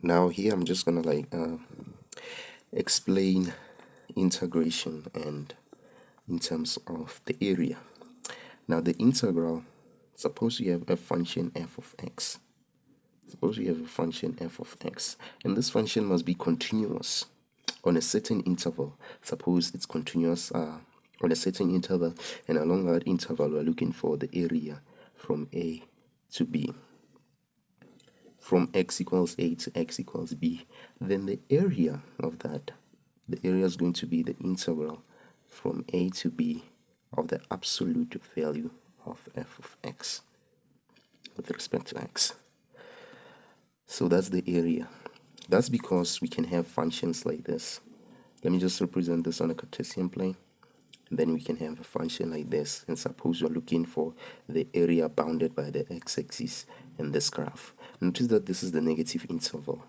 Now here I'm just gonna explain integration and in terms of the area. Now the integral, suppose you have a function f of x. Suppose you have a function f of x, and this function must be continuous on a certain interval. Suppose it's continuous on a certain interval, and along that interval we're looking for the area from a to b, from x equals a to x equals b. Then the area of that, the area is going to be the integral from a to b of the absolute value of f of x with respect to x. So that's the area. That's because we can have functions like this. Let me just represent this on a Cartesian plane. And then we can have a function like this. And suppose you're looking for the area bounded by the x-axis in this graph. Notice that this is the negative interval.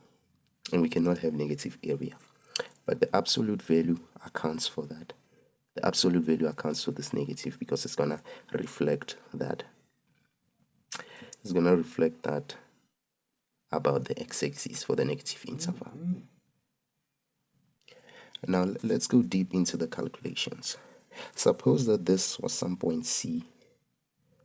And we cannot have negative area. But the absolute value accounts for that. The absolute value accounts for this negative because it's going to reflect that. It's going to reflect that about the x-axis for the negative interval. Now let's go deep into the calculations. Suppose that this was some point C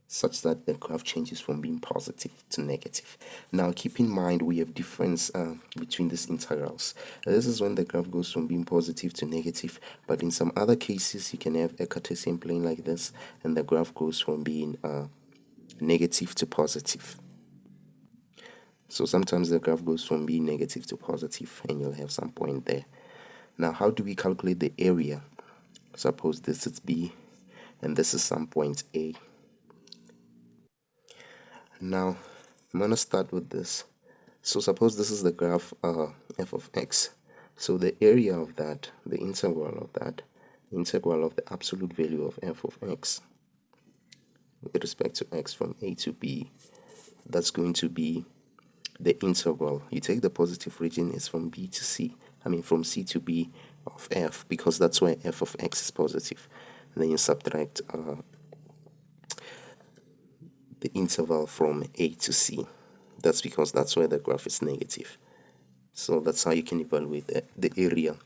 such that the graph changes from being positive to negative. Now keep in mind we have difference between these integrals. This is when the graph goes from being positive to negative, but in some other cases you can have a Cartesian plane like this and the graph goes from being negative to positive. So sometimes the graph goes from being negative to positive and you'll have some point there. Now how do we calculate the area? Suppose this is B and this is some point A. Now I'm going to start with this. So suppose this is the graph f of x. So the area of that, the integral of that, integral of the absolute value of f of x with respect to x from a to b, that's going to be the integral. You take the positive region is from b to c, from c to b of f, because that's where f of x is positive. And then you subtract the interval from a to c. That's because that's where the graph is negative. So that's how you can evaluate the area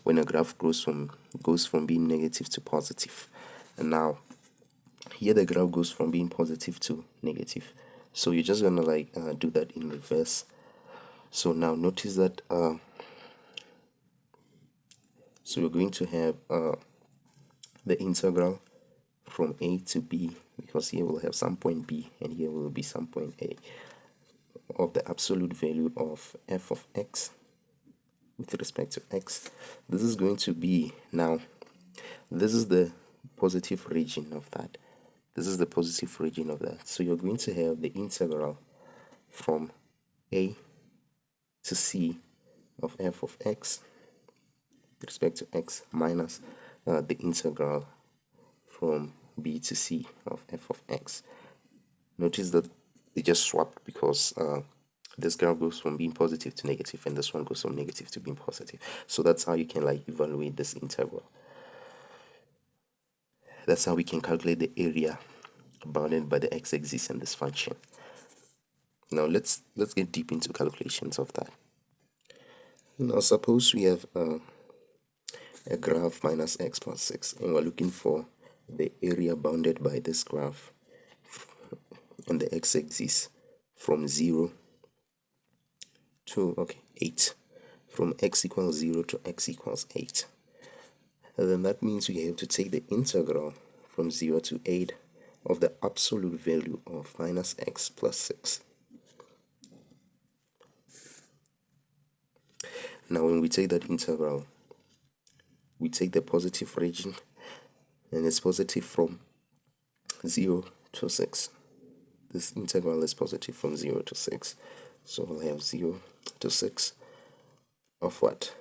when a graph goes from being negative to positive. And now here the graph goes from being positive to negative. So you're just gonna do that in reverse. So now notice that so we're going to have the integral from a to b, because here we'll have some point b and here will be some point a, of the absolute value of f of x with respect to x. This is going to be, now this is the positive region of that. This is the positive region of that. So you're going to have the integral from a to c of f of x with respect to x minus the integral from b to c of f of x. Notice that they just swapped because this graph goes from being positive to negative and this one goes from negative to being positive. So that's how you can evaluate this integral. That's how we can calculate the area bounded by the x-axis in this function. Now let's get deep into calculations of that. Now suppose we have a graph minus x plus 6 and we're looking for the area bounded by this graph and the x-axis from 0 to 8, from x equals 0 to x equals 8. And then that means we have to take the integral from 0 to 8 of the absolute value of minus x plus 6. Now when we take that integral, we take the positive region and it's positive from 0 to 6. This integral is positive from 0 to 6. So we'll have 0 to 6 of what?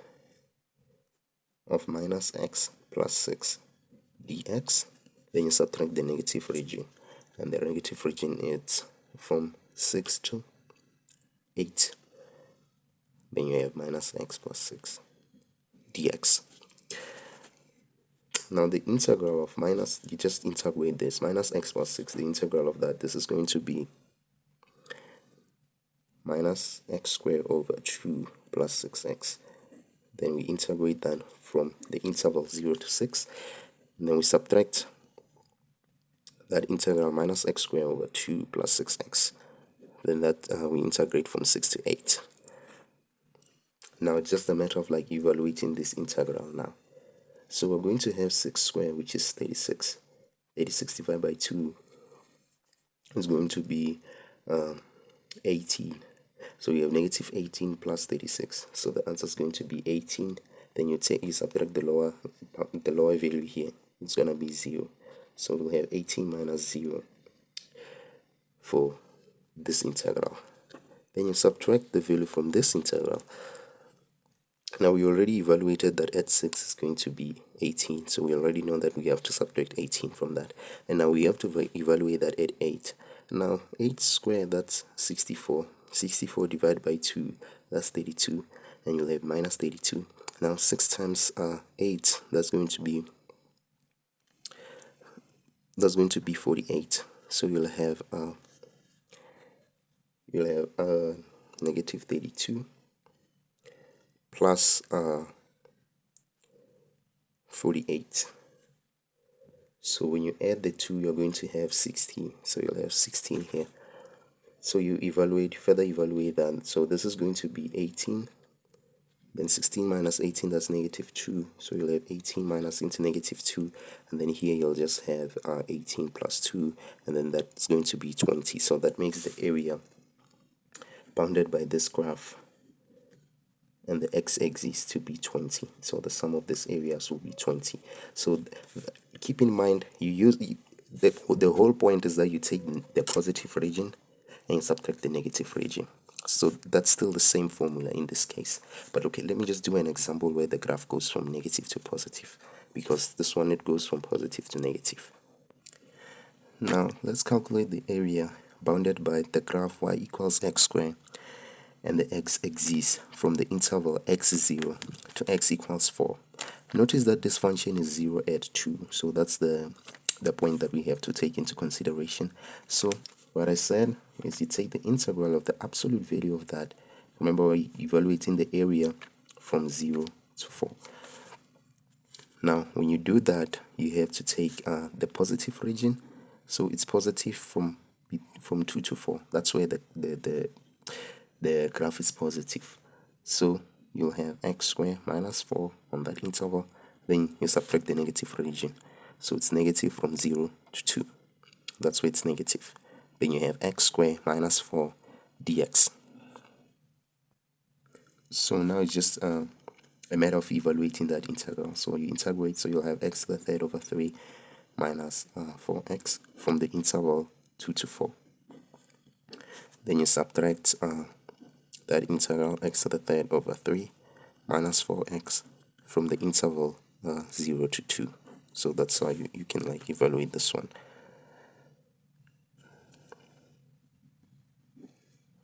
Of minus x plus 6 dx. Then you subtract the negative region. And the negative region is from 6 to 8. Then you have minus x plus 6 dx. Now the integral of minus, you just integrate this, minus x plus 6, the integral of that, this is going to be minus x squared over 2 plus 6x. Then we integrate that from the interval 0 to 6, and then we subtract that integral minus x squared over 2 plus 6x. Then that we integrate from 6 to 8. Now it's just a matter of like evaluating this integral now. So we're going to have 6 squared, which is 36. 36 divided by 2 is going to be 18. So you have negative 18 plus 36. So the answer is going to be 18. Then you subtract the lower value here. It's gonna be 0. So we'll have 18 minus 0 for this integral. Then you subtract the value from this integral. Now we already evaluated that at 6 is going to be 18, so we already know that we have to subtract 18 from that. And now we have to evaluate that at 8. Now 8 squared, that's 64. 64 divided by 2, that's 32, and you'll have minus 32. Now 6 times 8, that's going to be 48. So you'll have negative 32 plus 48. So when you add the 2, you're going to have 16. So you'll have 16 here. So you further evaluate that. So this is going to be 18. Then 16 minus 18, that's negative 2. So you'll have 18 minus into negative 2. And then here you'll just have 18 plus 2. And then that's going to be 20. So that makes the area bounded by this graph and the x-axis to be 20. So the sum of these areas will be 20. So keep in mind, the whole point is that you take the positive region and you subtract the negative region. So that's still the same formula in this case. But okay, let me just do an example where the graph goes from negative to positive, because this one, it goes from positive to negative. Now let's calculate the area bounded by the graph y equals x squared and the x-axis from the interval x0 to x equals 4. Notice that this function is 0 at 2, so that's the point that we have to take into consideration. So what I said is you take the integral of the absolute value of that. Remember, we're evaluating the area from 0 to 4. Now when you do that, you have to take the positive region. So it's positive from 2 to 4. That's where the graph is positive. So you'll have x squared minus 4 on that interval. Then you subtract the negative region. So it's negative from 0 to 2. That's where it's negative. Then you have x squared minus 4 dx. So now it's just a matter of evaluating that integral. So you integrate, so you'll have x to the third over 3 minus 4x from the interval 2 to 4. Then you subtract that integral x to the third over 3 minus 4x from the interval 0 to 2. So that's how you can like evaluate this one.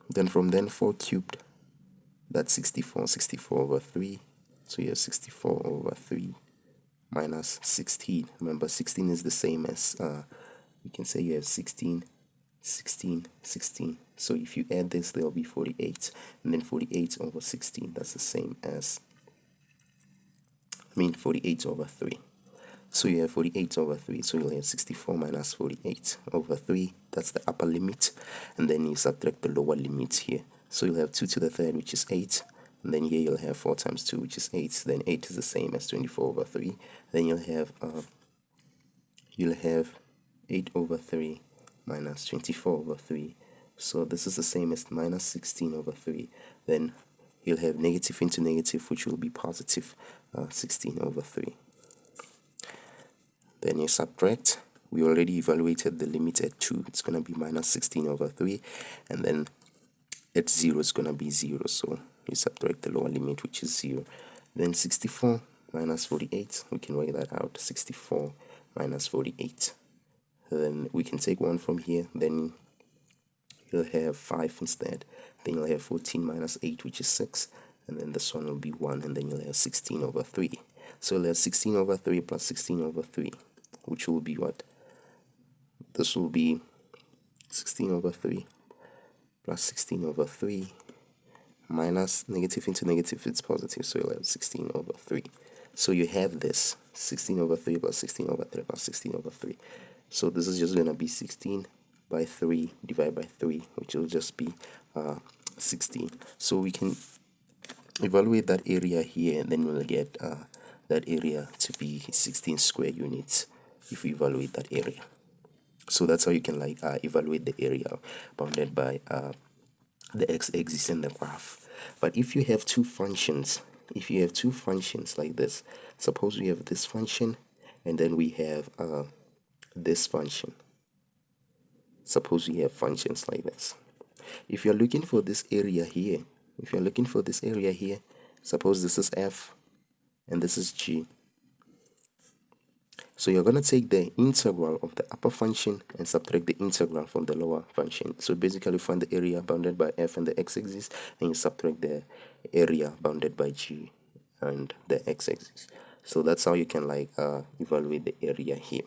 Then from 4 cubed, that's 64 over 3. So you have 64 over 3 minus 16. Remember, 16 is the same as, you can say you have 16, 16, 16. So if you add this, there will be 48. And then 48 over 16, that's the same as, 48 over 3. So you have 48 over 3, so you'll have 64 minus 48 over 3. That's the upper limit. And then you subtract the lower limit here. So you'll have 2 to the third, which is 8. And then here you'll have 4 times 2, which is 8. Then 8 is the same as 24 over 3. Then you'll have 8 over 3 minus 24 over 3. So this is the same as minus 16 over 3. Then you'll have negative into negative, which will be positive 16 over 3. Then you subtract. We already evaluated the limit at 2. It's going to be minus 16 over 3. And then at 0, it's going to be 0. So you subtract the lower limit, which is 0. Then 64 minus 48. We can work that out. 64 minus 48. Then we can take 1 from here. Then you'll have 5 instead. Then you'll have 14 minus 8, which is 6. And then this one will be 1. And then you'll have 16 over 3. So you'll have 16 over 3 plus 16 over 3. Which will be what? This will be 16 over 3 plus 16 over 3 minus negative into negative, it's positive, so you'll have 16 over 3. So you have this 16 over 3 plus 16 over 3 plus 16 over 3. So this is just going to be 16 by 3 divided by 3, which will just be 16. So we can evaluate that area here, and then we'll get that area to be 16 square units if we evaluate that area. So that's how you can evaluate the area bounded by the x-axis in the graph. But if you have two functions, like this, suppose we have this function and then we have this function. Suppose we have functions like this. If you're looking for this area here, suppose this is f and this is g. So you're going to take the integral of the upper function and subtract the integral from the lower function. So basically find the area bounded by f and the x-axis, and you subtract the area bounded by g and the x-axis. So that's how you can evaluate the area here.